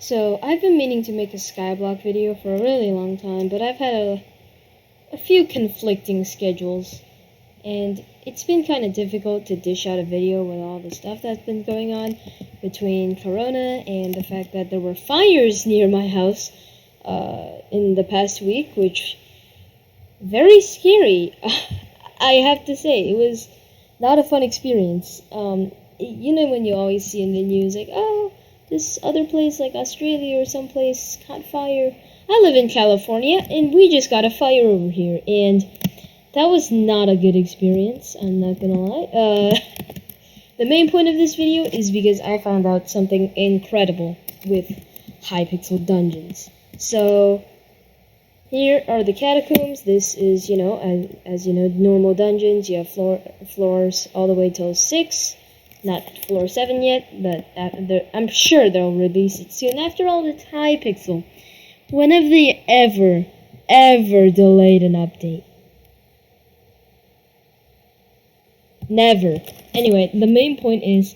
So, I've been meaning to make a Skyblock video for a really long time, but I've had a few conflicting schedules, and it's been kind of difficult to dish out a video with all the stuff that's been going on between Corona and the fact that there were fires near my house in the past week, which very scary. I have to say, it was not a fun experience. You know when you always see in the news, like, oh, this other place, like Australia or someplace, caught fire. I live in California, and we just got a fire over here, and that was not a good experience, I'm not gonna lie. The main point of this video is because I found out something incredible with Hypixel dungeons. So, here are the catacombs. This is, you know, as you know, normal dungeons. You have floors all the way till 6. Not floor 7 yet, but I'm sure they'll release it soon. After all, it's Hypixel. When have they ever delayed an update? Never. Anyway, the main point is,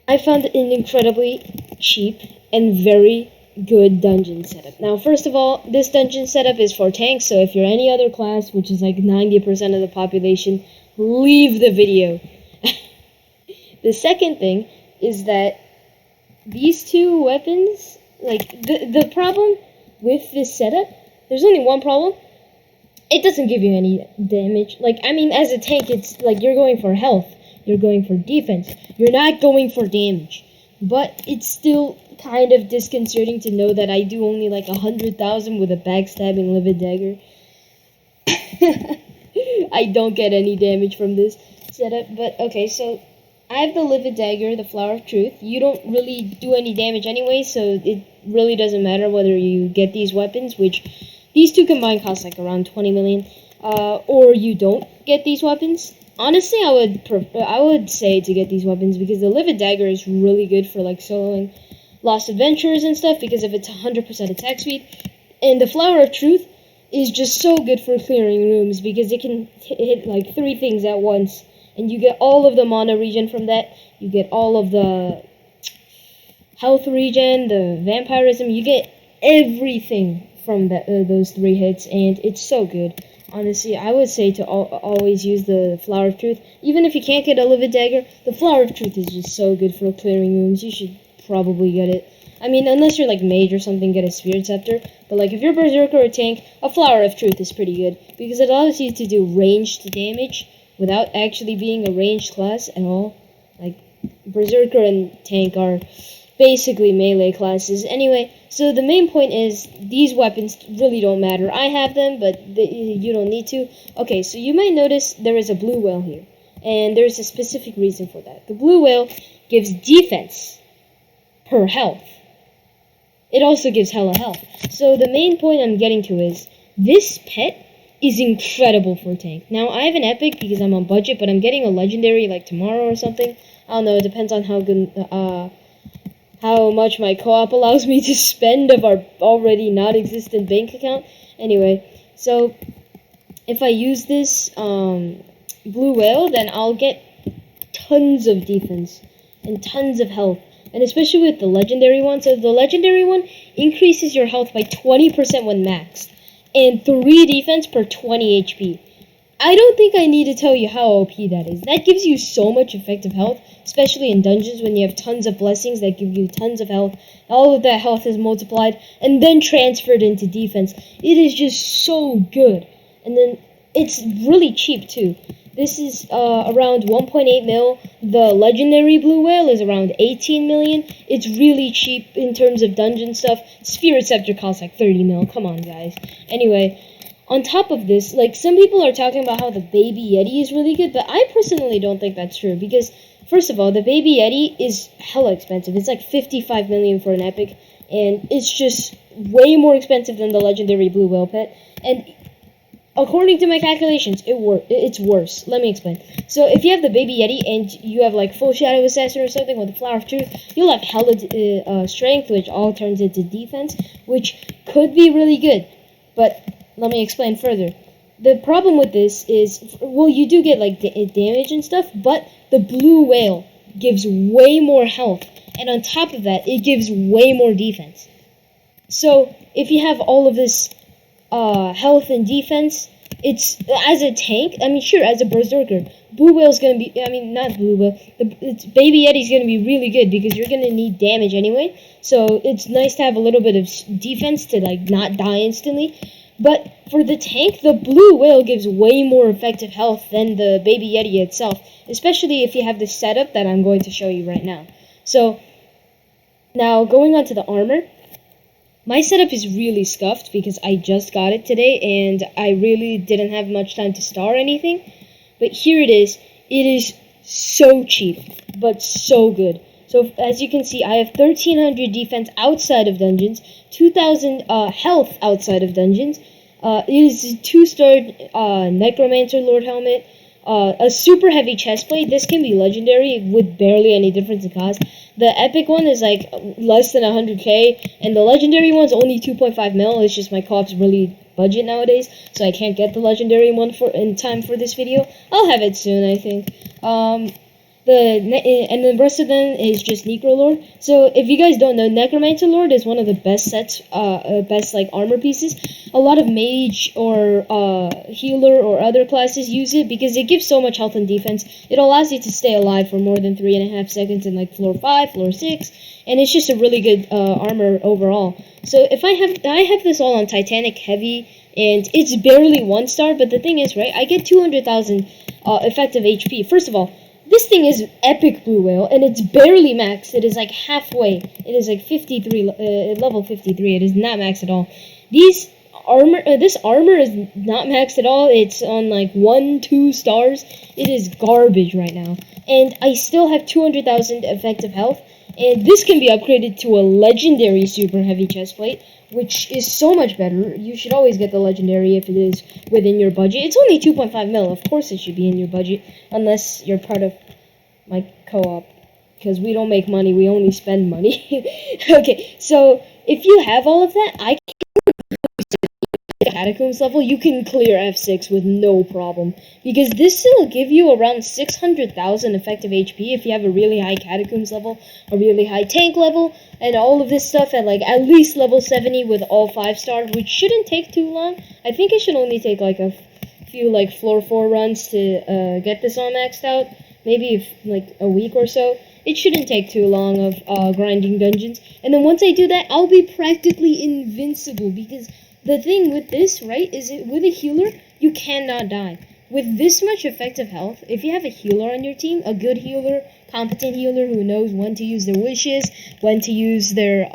I found an incredibly cheap and very good dungeon setup. Now, first of all, this dungeon setup is for tanks, so if you're any other class, which is like 90% of the population, leave the video. The second thing is that these two weapons, like, the problem with this setup, there's only one problem. It doesn't give you any damage. Like, I mean, as a tank, it's like you're going for health. You're going for defense. You're not going for damage. But it's still kind of disconcerting to know that I do only like 100,000 with a backstabbing livid dagger. I don't get any damage from this setup. But, okay, so I have the livid dagger, the flower of truth. You don't really do any damage anyway, so it really doesn't matter whether you get these weapons, which these two combined cost like around 20 million, or you don't get these weapons. Honestly, I would say to get these weapons because the livid dagger is really good for like soloing Lost Adventures and stuff because of its 100% attack speed, and the flower of truth is just so good for clearing rooms because it can hit like 3 things at once. And you get all of the mana regen from that. You get all of the health regen, the vampirism. You get everything from those 3 hits, and it's so good. Honestly, I would say to always use the Flower of Truth. Even if you can't get a Livid Dagger, the Flower of Truth is just so good for clearing rooms. You should probably get it. I mean, unless you're like mage or something, get a Spirit Scepter. But like if you're Berserker or tank, a Flower of Truth is pretty good because it allows you to do ranged damage without actually being a ranged class at all. Like, Berserker and Tank are basically melee classes. Anyway, so the main point is, these weapons really don't matter. I have them, but you don't need to. Okay, so you might notice there is a blue whale here. And there's a specific reason for that. The blue whale gives defense per health. It also gives hella health. So the main point I'm getting to is, this pet is incredible for a tank. Now, I have an epic because I'm on budget, but I'm getting a legendary like tomorrow or something. I don't know, it depends on how much my co-op allows me to spend of our already not-existent bank account. Anyway, so if I use this blue whale, then I'll get tons of defense and tons of health. And especially with the legendary one. So the legendary one increases your health by 20% when maxed, and 3 defense per 20 HP. I don't think I need to tell you how OP that is. That gives you so much effective health, especially in dungeons when you have tons of blessings that give you tons of health. All of that health is multiplied and then transferred into defense. It is just so good. And then it's really cheap too. This is around 1.8 mil. The legendary blue whale is around 18 million. It's really cheap in terms of dungeon stuff. Spirit Scepter costs like 30 mil. Come on, guys. Anyway, on top of this, like, some people are talking about how the Baby Yeti is really good, but I personally don't think that's true because, first of all, the Baby Yeti is hella expensive. It's like 55 million for an epic, and it's just way more expensive than the legendary blue whale pet. And according to my calculations, it's worse. Let me explain. So, if you have the Baby Yeti and you have, like, full Shadow Assassin or something with the Flower of Truth, you'll have hella strength, which all turns into defense, which could be really good. But let me explain further. The problem with this is, well, you do get, like, damage and stuff, but the blue whale gives way more health and on top of that, it gives way more defense. So if you have all of this health and defense, it's as a tank. I mean, sure, as a berserker, blue whale's gonna be. I mean, not blue whale. It's baby yeti's gonna be really good because you're gonna need damage anyway. So it's nice to have a little bit of defense to like not die instantly. But for the tank, the blue whale gives way more effective health than the baby yeti itself, especially if you have the setup that I'm going to show you right now. So now going on to the armor. My setup is really scuffed because I just got it today and I really didn't have much time to star anything. But here it is. It is so cheap, but so good. So as you can see, I have 1300 defense outside of dungeons, 2000 health outside of dungeons. It is a 2-star Necromancer Lord helmet, a super heavy chestplate. This can be legendary with barely any difference in cost. The epic one is like less than 100k, and the legendary one's only 2.5 mil. It's just my co-op's really budget nowadays, so I can't get the legendary one in time for this video. I'll have it soon, I think. And the rest of them is just Necro Lord. So if you guys don't know, Necromancer Lord is one of the best sets, best like armor pieces. A lot of mage or healer or other classes use it because it gives so much health and defense. It allows you to stay alive for more than 3.5 seconds in like floor 5, floor 6, and it's just a really good armor overall. So if I have this all on Titanic Heavy, and it's barely 1-star, but the thing is, right, I get 200,000 effective HP. First of all, this thing is epic blue whale, and it's barely maxed. It is like halfway. It is like 53, level 53. It is not maxed at all. This armor is not maxed at all. It's on like 1-2 stars. It is garbage right now, and I still have 200,000 effective health. And this can be upgraded to a legendary super heavy chestplate, which is so much better. You should always get the legendary if it is within your budget. It's only 2.5 mil. Of course it should be in your budget, unless you're part of my co-op, because we don't make money, we only spend money. Okay, so if you have all of that, I can Catacombs level, you can clear F6 with no problem, because this will give you around 600,000 effective HP if you have a really high Catacombs level, a really high tank level, and all of this stuff at like at least level 70 with all 5-stars, which shouldn't take too long. I think it should only take like a few like floor 4 runs to get this all maxed out, maybe like a week or so. It shouldn't take too long of grinding dungeons, and then once I do that, I'll be practically invincible, because the thing with this, right, is with a healer, you cannot die. With this much effective health, if you have a healer on your team, a good healer, competent healer who knows when to use their wishes, when to use their,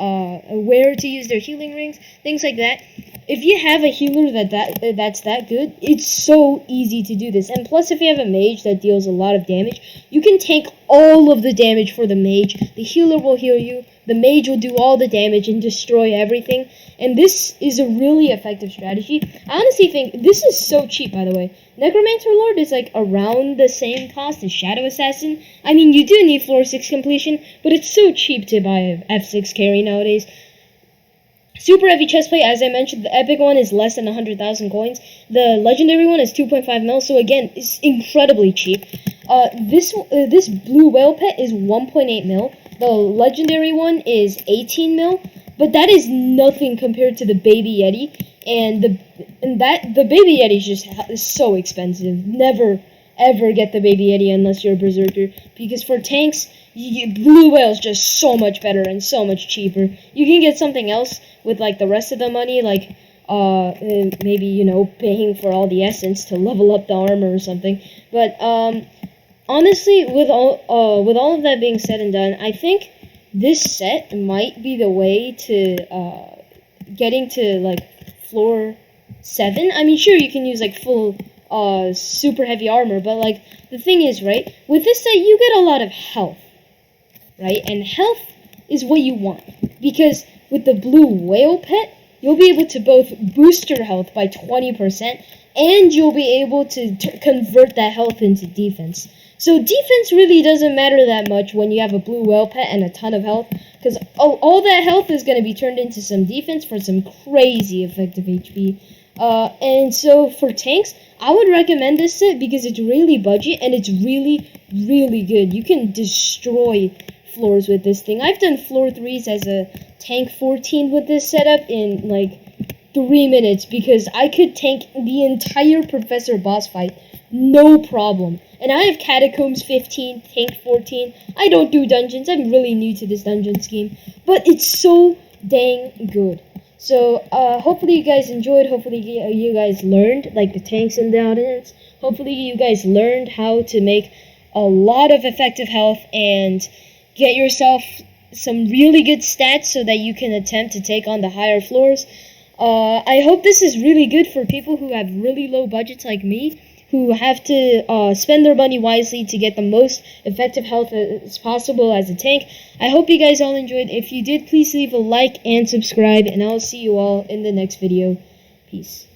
where to use their healing rings, things like that. If you have a healer that's that good, it's so easy to do this. And plus, if you have a mage that deals a lot of damage, you can tank all of the damage for the mage. The healer will heal you. The mage will do all the damage and destroy everything. And this is a really effective strategy. I honestly think this is so cheap, by the way. Necromancer Lord is like around the same cost as Shadow Assassin. I mean, you do need floor 6 completion, but it's so cheap to buy a F6 carry nowadays. Super heavy chestplate, as I mentioned, the epic one is less than 100,000 coins. The legendary one is 2.5 mil, so again, it's incredibly cheap. This blue whale pet is 1.8 mil. The legendary one is 18 mil, but that is nothing compared to the baby yeti. And the baby yeti is so expensive. Never ever get the baby yeti unless you're a berserker, because for tanks, blue whale is just so much better and so much cheaper. You can get something else with like the rest of the money, like maybe, you know, paying for all the essence to level up the armor or something. But honestly, with all of that being said and done, I think this set might be the way to getting to like floor 7. I mean, sure, you can use like full super heavy armor, but like the thing is, right, with this set you get a lot of health, right? And health is what you want, because with the blue whale pet, you'll be able to both boost your health by 20%, and you'll be able to convert that health into defense. So defense really doesn't matter that much when you have a blue whale pet and a ton of health, because all that health is going to be turned into some defense for some crazy effective HP. And so for tanks, I would recommend this set because it's really budget and it's really, really good. You can destroy floors with this thing. I've done floor 3s as a tank 14 with this setup in like 3 minutes because I could tank the entire Professor boss fight, no problem. And I have Catacombs 15, Tank 14. I don't do dungeons. I'm really new to this dungeon scheme. But it's so dang good. So, hopefully you guys enjoyed. Hopefully you guys learned, like the tanks in the audience. Hopefully you guys learned how to make a lot of effective health and get yourself some really good stats so that you can attempt to take on the higher floors. I hope this is really good for people who have really low budgets like me, who have to spend their money wisely to get the most effective health as possible as a tank. I hope you guys all enjoyed. If you did, please leave a like and subscribe, and I'll see you all in the next video. Peace.